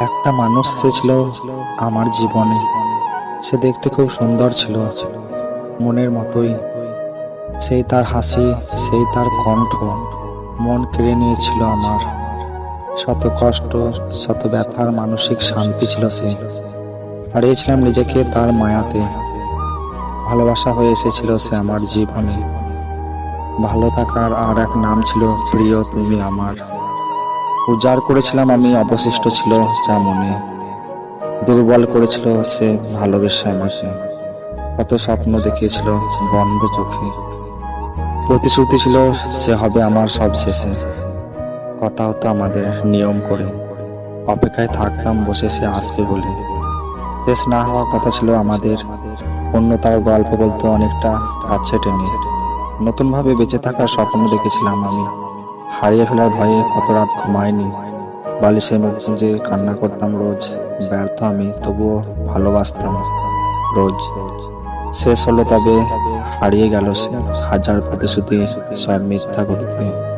একটা মানুষ এসেছিল আমার জীবনে। সে দেখতে খুব সুন্দর ছিল, মনের মতোই। সেই তার হাসি, সেই তার কণ্ঠ মন কেড়ে নিয়েছিল আমার। শত কষ্ট, শত ব্যথার মানসিক শান্তি ছিল সে। হারিয়েছিলাম নিজেকে তার মায়াতে। ভালোবাসা হয়ে এসেছিল সে আমার জীবনে। ভালো থাকার আর এক নাম ছিল প্রিয় তুমি আমার। উজাড় করেছিলাম আমি, অবশিষ্ট ছিল যা মনে। দুর্বল করেছিল সে ভালোবেসে আমাকে। কত স্বপ্ন দেখিয়েছিল বন্ধ চোখে। প্রতিশ্রুতি ছিল সে হবে আমার সব শেষে। কথা হতো আমাদের নিয়ম করে, অপেক্ষায় থাকতাম বসে সে আসবে বলে। শেষ না হওয়ার কথা ছিল আমাদের। অন্য তার গল্প বলতো অনেকটা কাছে টেনে। নতুনভাবে বেঁচে থাকার স্বপ্ন দেখেছিলাম আমি। হারিয়ে ফেলার ভয়ে কত রাত ঘুমায়নি। বালিশে মুখ গুঁজে কান্না করতাম রোজ। ব্যর্থ আমি, তবুও ভালোবাসতাম রোজ। শেষ হলো তবে হারিয়ে গেল সে, হাজার প্রতিশ্রুতি সব মিথ্যা করতে।